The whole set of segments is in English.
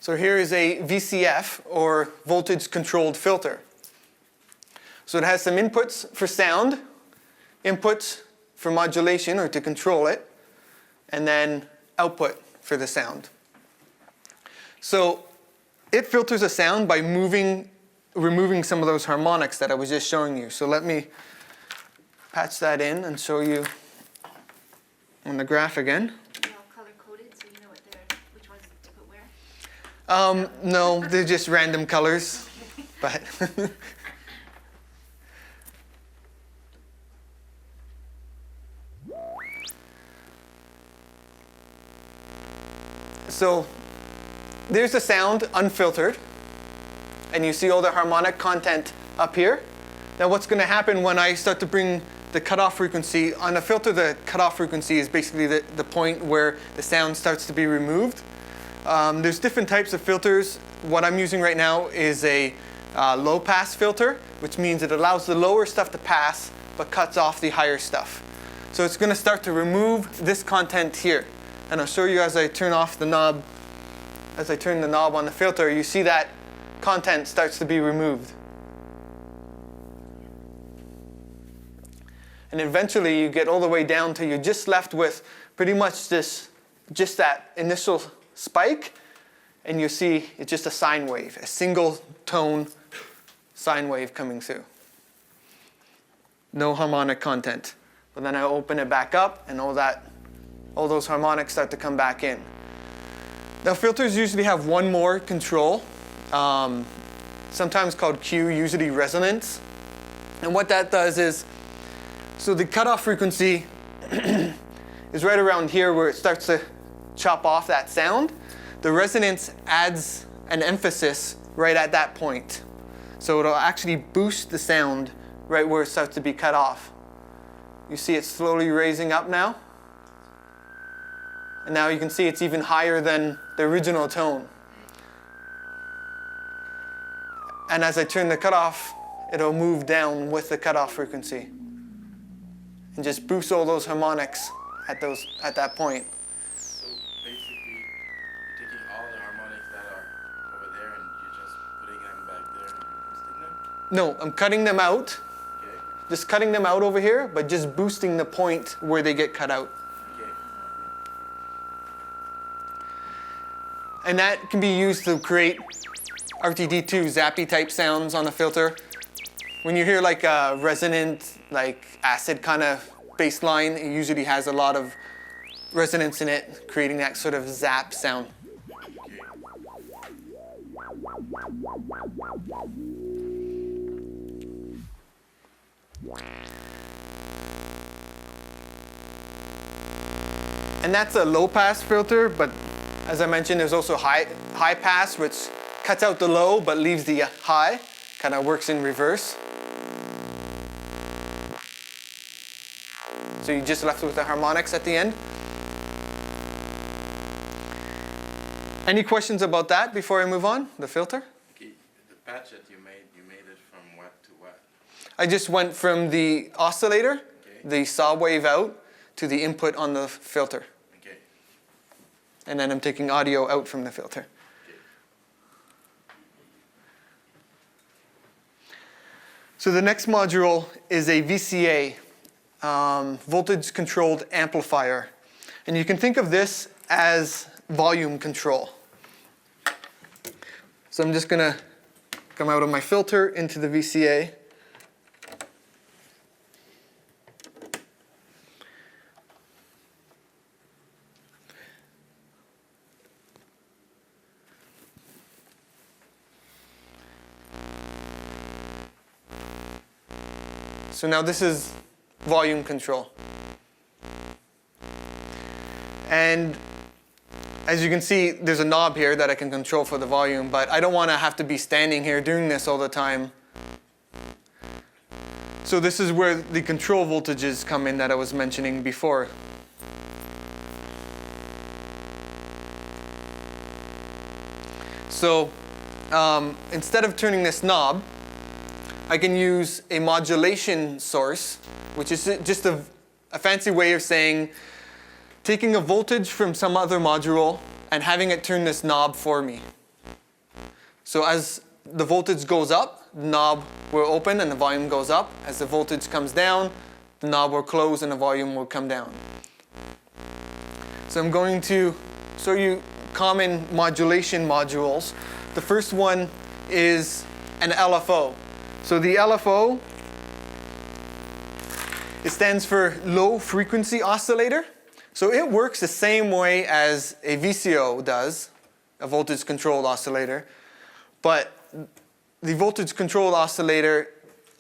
So here is a VCF, or voltage controlled filter. So it has some inputs for sound, inputs for modulation or to control it, and then output for the sound. So it filters a sound by removing some of those harmonics that I was just showing you. So let me patch that in and show you on the graph again. They're all color-coded, so you know which ones to put where? No, they're just random colors. But so there's the sound unfiltered, and you see all the harmonic content up here. Now what's going to happen when I start to bring the cutoff frequency on a filter? The cutoff frequency is basically the point where the sound starts to be removed. There's different types of filters. What I'm using right now is a low pass filter, which means it allows the lower stuff to pass but cuts off the higher stuff. So it's going to start to remove this content here. And I'll show you as I turn off the knob. As I turn the knob on the filter, you see that content starts to be removed. And eventually you get all the way down till you're just left with pretty much just that initial spike, and you see it's just a sine wave, a single tone sine wave coming through. No harmonic content. But then I open it back up, and all those harmonics start to come back in. Now filters usually have one more control, sometimes called Q, usually resonance. And what that does is, so the cutoff frequency is right around here where it starts to chop off that sound. The resonance adds an emphasis right at that point. So it'll actually boost the sound right where it starts to be cut off. You see it slowly raising up now. And now you can see it's even higher than the original tone. And as I turn the cutoff, it'll move down with the cutoff frequency and just boost all those harmonics at that point. So basically, you're taking all the harmonics that are over there and you're just putting them back there and boosting them? No, I'm cutting them out. Okay. Just cutting them out over here, but just boosting the point where they get cut out. Okay. And that can be used to create RTD2 zappy type sounds on a filter. When you hear like a resonant, like acid kind of bass line, it usually has a lot of resonance in it, creating that sort of zap sound. And that's a low pass filter, but as I mentioned, there's also high pass, which cuts out the low but leaves the high, kind of works in reverse. So you're just left with the harmonics at the end. Any questions about that before I move on, the filter? Okay. The patch that you made it from what to what? I just went from the oscillator, the saw wave out, to the input on the filter. Okay. And then I'm taking audio out from the filter. Okay. So the next module is a VCA, voltage controlled amplifier. And you can think of this as volume control. So I'm just going to come out of my filter into the VCA. So now this is volume control. And as you can see, there's a knob here that I can control for the volume, but I don't want to have to be standing here doing this all the time. So this is where the control voltages come in that I was mentioning before. So instead of turning this knob, I can use a modulation source, which is just a fancy way of saying taking a voltage from some other module and having it turn this knob for me. So as the voltage goes up, the knob will open and the volume goes up. As the voltage comes down, the knob will close and the volume will come down. So I'm going to show you common modulation modules. The first one is an LFO. So the LFO, it stands for low frequency oscillator. So it works the same way as a VCO does, a voltage controlled oscillator. But the voltage controlled oscillator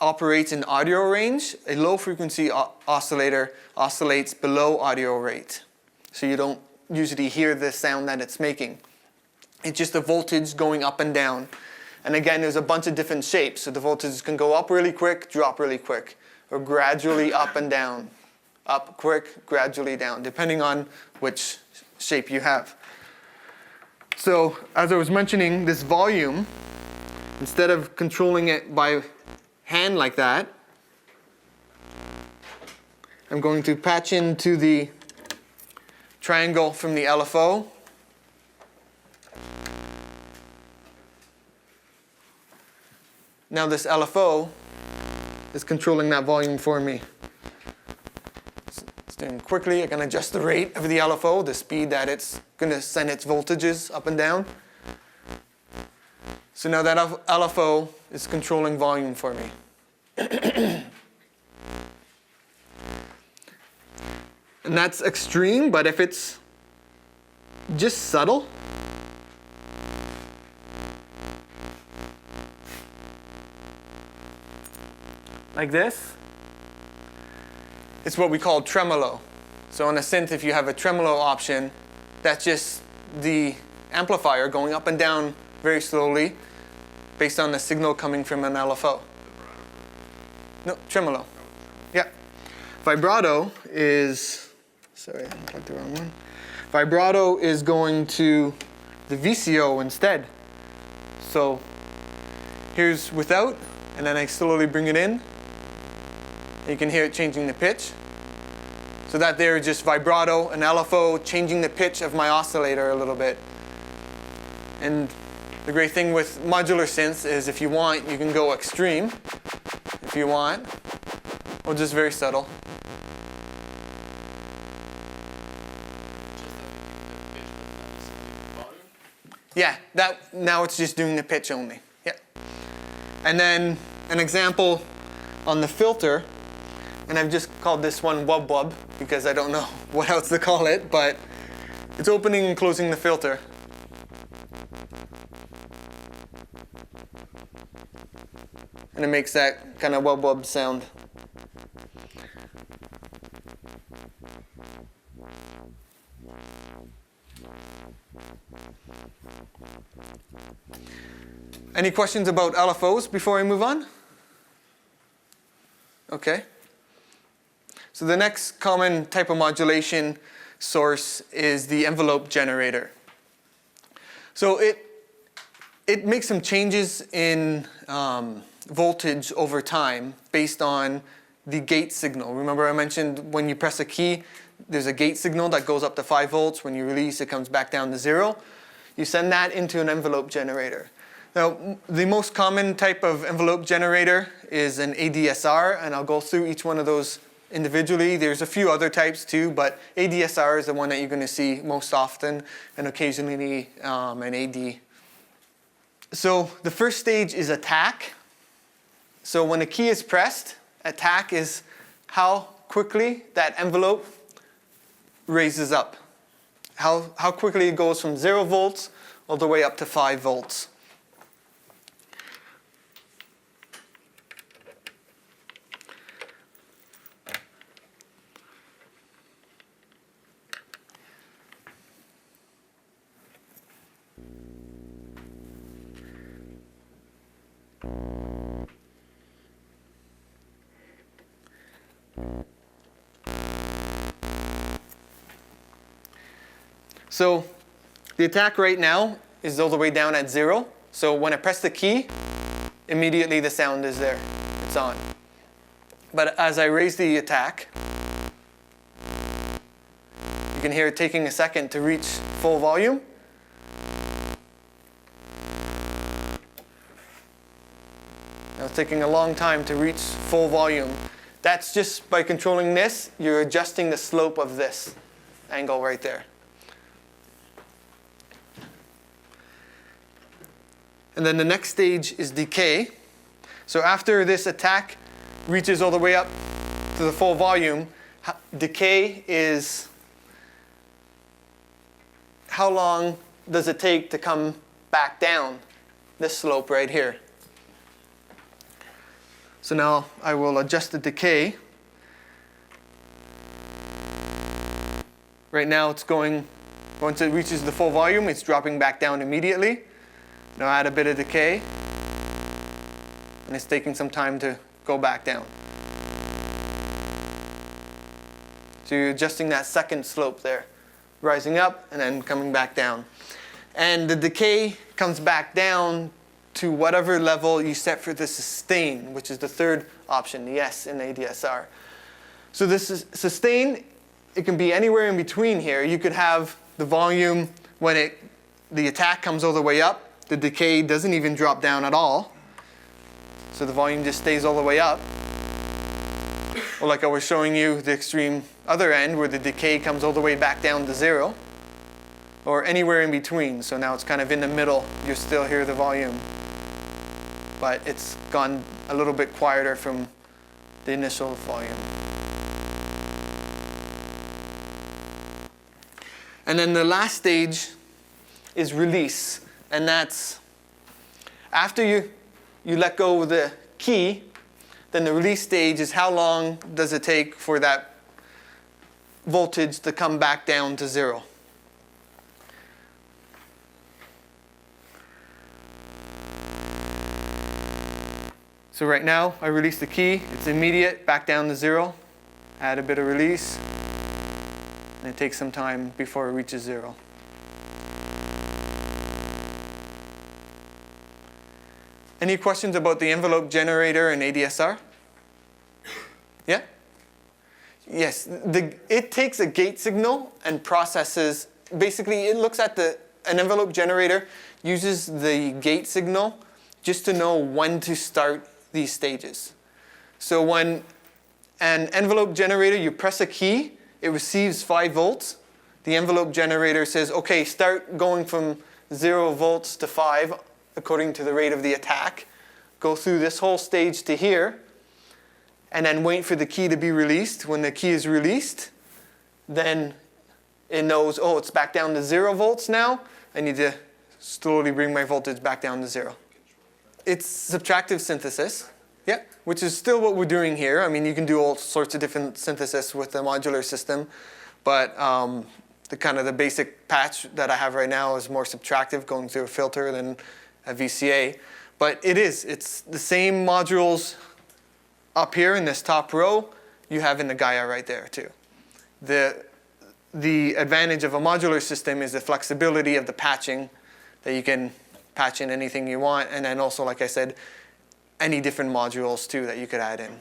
operates in audio range. A low frequency oscillator oscillates below audio rate. So you don't usually hear the sound that it's making. It's just the voltage going up and down. And again, there's a bunch of different shapes. So the voltage can go up really quick, drop really quick, or gradually up and down. Up quick, gradually down, depending on which shape you have. So as I was mentioning, this volume, instead of controlling it by hand like that, I'm going to patch into the triangle from the LFO. Now this LFO is controlling that volume for me. It's doing quickly. I can adjust the rate of the LFO, the speed that it's going to send its voltages up and down. So now that LFO is controlling volume for me. And that's extreme, but if it's just subtle, like this, it's what we call tremolo. So on a synth, if you have a tremolo option, that's just the amplifier going up and down very slowly based on the signal coming from an LFO. No, tremolo. Yeah. Vibrato is, sorry, I clicked the wrong one. Vibrato is going to the VCO instead. So here's without, and then I slowly bring it in. You can hear it changing the pitch. So that there is just vibrato, an LFO changing the pitch of my oscillator a little bit. And the great thing with modular synths is if you want, you can go extreme if you want, or just very subtle. Yeah, that now it's just doing the pitch only. Yeah. And then an example on the filter, and I've just called this one wub wub because I don't know what else to call it, but it's opening and closing the filter. And it makes that kind of wub wub sound. Any questions about LFOs before I move on? Okay. So the next common type of modulation source is the envelope generator. So it makes some changes in voltage over time based on the gate signal. Remember I mentioned when you press a key, there's a gate signal that goes up to 5 volts. When you release, it comes back down to 0. You send that into an envelope generator. Now, the most common type of envelope generator is an ADSR, and I'll go through each one of those individually. There's a few other types too, but ADSR is the one that you're going to see most often, and occasionally an AD. So the first stage is attack. So when a key is pressed, attack is how quickly that envelope raises up. How quickly it goes from 0 volts all the way up to 5 volts. So the attack right now is all the way down at 0. So when I press the key, immediately the sound is there. It's on. But as I raise the attack, you can hear it taking a second to reach full volume. Now it's taking a long time to reach full volume. That's just by controlling this, you're adjusting the slope of this angle right there. And then the next stage is decay. So after this attack reaches all the way up to the full volume, decay is how long does it take to come back down this slope right here. So now I will adjust the decay. Right now it's going, once it reaches the full volume, it's dropping back down immediately. Now add a bit of decay, and it's taking some time to go back down. So you're adjusting that second slope there, rising up and then coming back down. And the decay comes back down to whatever level you set for the sustain, which is the third option, the S in ADSR. So this is sustain, it can be anywhere in between here. You could have the volume when the attack comes all the way up, the decay doesn't even drop down at all. So the volume just stays all the way up. Or like I was showing you, the extreme other end where the decay comes all the way back down to 0. Or anywhere in between. So now it's kind of in the middle. You still hear the volume. But it's gone a little bit quieter from the initial volume. And then the last stage is release. And that's after you let go of the key, then the release stage is how long does it take for that voltage to come back down to 0. So right now I release the key, it's immediate, back down to 0. Add a bit of release, and it takes some time before it reaches 0. Any questions about the envelope generator and ADSR? Yeah? Yes, it takes a gate signal and processes, basically it looks at an envelope generator, uses the gate signal just to know when to start these stages. So when an envelope generator, you press a key, it receives 5 volts. The envelope generator says, okay, start going from 0 volts to 5 according to the rate of the attack. Go through this whole stage to here, and then wait for the key to be released. When the key is released, then it knows, oh, it's back down to 0 volts now. I need to slowly bring my voltage back down to 0. It's subtractive synthesis, yeah, which is still what we're doing here. I mean, you can do all sorts of different synthesis with the modular system, but the basic patch that I have right now is more subtractive, going through a filter than a VCA. But it's the same modules up here in this top row you have in the Gaia right there too. The advantage of a modular system is the flexibility of the patching, that you can patch in anything you want, and then also, like I said, any different modules too that you could add in.